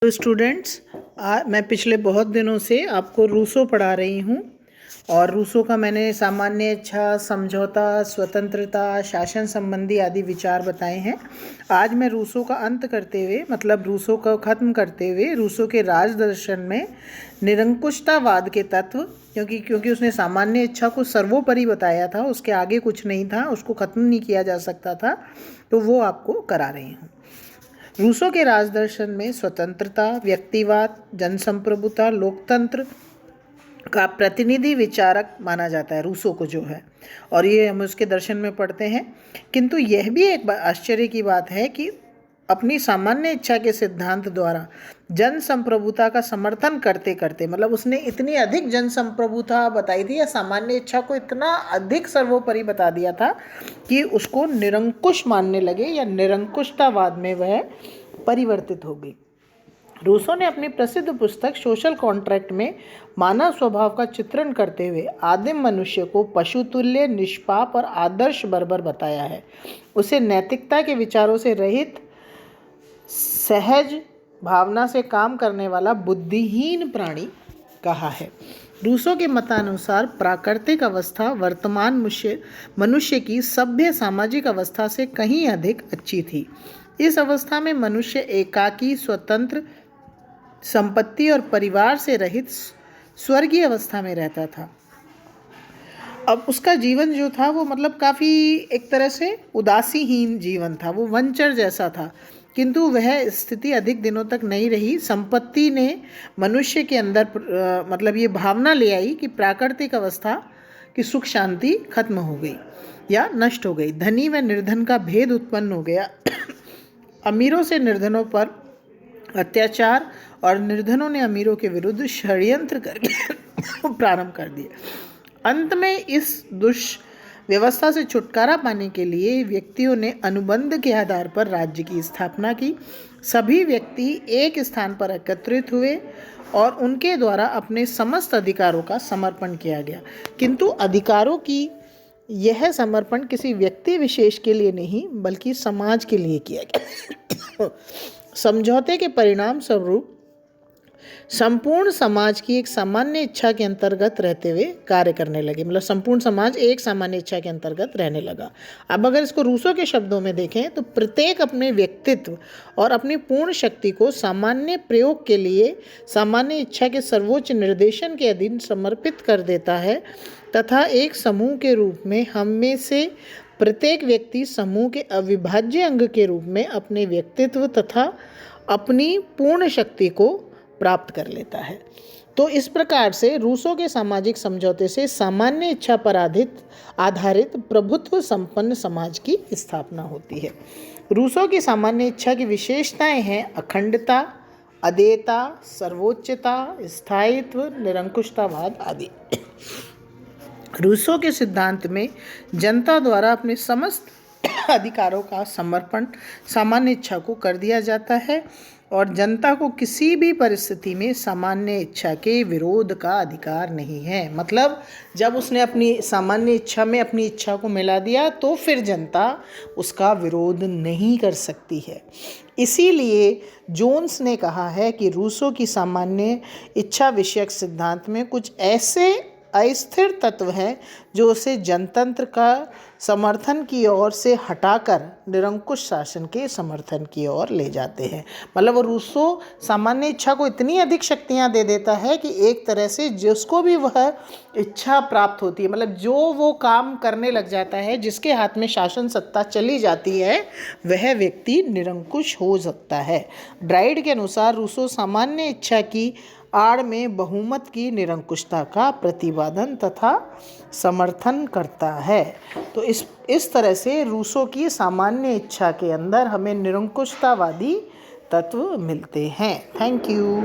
तो स्टूडेंट्स, मैं पिछले बहुत दिनों से आपको रूसो पढ़ा रही हूँ और रूसो का मैंने सामान्य इच्छा, समझौता, स्वतंत्रता, शासन संबंधी आदि विचार बताए हैं। आज मैं रूसो का अंत करते हुए, मतलब रूसो को ख़त्म करते हुए, रूसो के राज दर्शन में निरंकुशतावाद के तत्व, क्योंकि उसने सामान्य इच्छा को सर्वोपरि बताया था, उसके आगे कुछ नहीं था, उसको ख़त्म नहीं किया जा सकता था, तो वो आपको करा रही हूँ। रूसो के राजदर्शन में स्वतंत्रता, व्यक्तिवाद, जनसंप्रभुता, लोकतंत्र का प्रतिनिधि विचारक माना जाता है रूसो को, जो है, और ये हम उसके दर्शन में पढ़ते हैं। किंतु यह भी एक आश्चर्य की बात है कि अपनी सामान्य इच्छा के सिद्धांत द्वारा जन संप्रभुता का समर्थन करते करते, मतलब उसने इतनी अधिक जन संप्रभुता बताई थी या सामान्य इच्छा को इतना अधिक सर्वोपरि बता दिया था कि उसको निरंकुश मानने लगे या निरंकुशतावाद में वह परिवर्तित हो गई। रूसो ने अपनी प्रसिद्ध पुस्तक सोशल कॉन्ट्रैक्ट में मानव स्वभाव का चित्रण करते हुए आदिम मनुष्य को पशुतुल्य, निष्पाप और आदर्श बर्बर बताया है। उसे नैतिकता के विचारों से रहित, सहज भावना से काम करने वाला बुद्धिहीन प्राणी कहा है। रूसो के मतानुसार प्राकृतिक अवस्था वर्तमान मनुष्य की सभ्य सामाजिक अवस्था से कहीं अधिक अच्छी थी। इस अवस्था में मनुष्य एकाकी, स्वतंत्र, संपत्ति और परिवार से रहित स्वर्गीय अवस्था में रहता था। अब उसका जीवन जो था वो, मतलब काफ़ी एक तरह से उदासीहीन जीवन था, वो वंचर जैसा था। किंतु वह स्थिति अधिक दिनों तक नहीं रही। संपत्ति ने मनुष्य के अंदर मतलब ये भावना ले आई कि प्राकृतिक अवस्था की सुख शांति खत्म हो गई या नष्ट हो गई। धनी व निर्धन का भेद उत्पन्न हो गया। अमीरों से निर्धनों पर अत्याचार और निर्धनों ने अमीरों के विरुद्ध षड्यंत्र करके प्रारंभ कर दिए। अंत में इस व्यवस्था से छुटकारा पाने के लिए व्यक्तियों ने अनुबंध के आधार पर राज्य की स्थापना की। सभी व्यक्ति एक स्थान पर एकत्रित हुए और उनके द्वारा अपने समस्त अधिकारों का समर्पण किया गया। किंतु अधिकारों की यह समर्पण किसी व्यक्ति विशेष के लिए नहीं, बल्कि समाज के लिए किया गया। समझौते के परिणाम स्वरूप संपूर्ण समाज की एक सामान्य इच्छा के अंतर्गत रहते हुए कार्य करने लगे, मतलब संपूर्ण समाज एक सामान्य इच्छा के अंतर्गत रहने लगा। अब अगर इसको रूसो के शब्दों में देखें तो प्रत्येक अपने व्यक्तित्व और अपनी पूर्ण शक्ति को सामान्य प्रयोग के लिए सामान्य इच्छा के सर्वोच्च निर्देशन के अधीन समर्पित कर देता है, तथा एक समूह के रूप में हम में से प्रत्येक व्यक्ति समूह के अविभाज्य अंग के रूप में अपने व्यक्तित्व तथा अपनी पूर्ण शक्ति को प्राप्त कर लेता है। तो इस प्रकार से रूसो के सामाजिक समझौते से सामान्य इच्छा पर आधारित प्रभुत्व संपन्न समाज की स्थापना होती है। रूसो की सामान्य इच्छा की विशेषताएं हैं अखंडता, अदेयता, सर्वोच्चता, स्थायित्व, निरंकुशतावाद आदि। रूसो के सिद्धांत में जनता द्वारा अपने समस्त अधिकारों का समर्पण सामान्य इच्छा को कर दिया जाता है और जनता को किसी भी परिस्थिति में सामान्य इच्छा के विरोध का अधिकार नहीं है। मतलब जब उसने अपनी सामान्य इच्छा में अपनी इच्छा को मिला दिया तो फिर जनता उसका विरोध नहीं कर सकती है। इसीलिए जोन्स ने कहा है कि रूसो की सामान्य इच्छा विषयक सिद्धांत में कुछ ऐसे अस्थिर तत्व हैं जो उसे जनतंत्र का समर्थन की ओर से हटाकर निरंकुश शासन के समर्थन की ओर ले जाते हैं। मतलब वो रूसो सामान्य इच्छा को इतनी अधिक शक्तियां दे देता है कि एक तरह से जिसको भी वह इच्छा प्राप्त होती है, मतलब जो वो काम करने लग जाता है, जिसके हाथ में शासन सत्ता चली जाती है, वह व्यक्ति निरंकुश हो सकता है। ड्राइड के अनुसार रूसो सामान्य इच्छा की आड़ में बहुमत की निरंकुशता का प्रतिपादन तथा समर्थन करता है। तो इस तरह से रूसो की सामान्य इच्छा के अंदर हमें निरंकुशतावादी तत्व मिलते हैं। Thank you.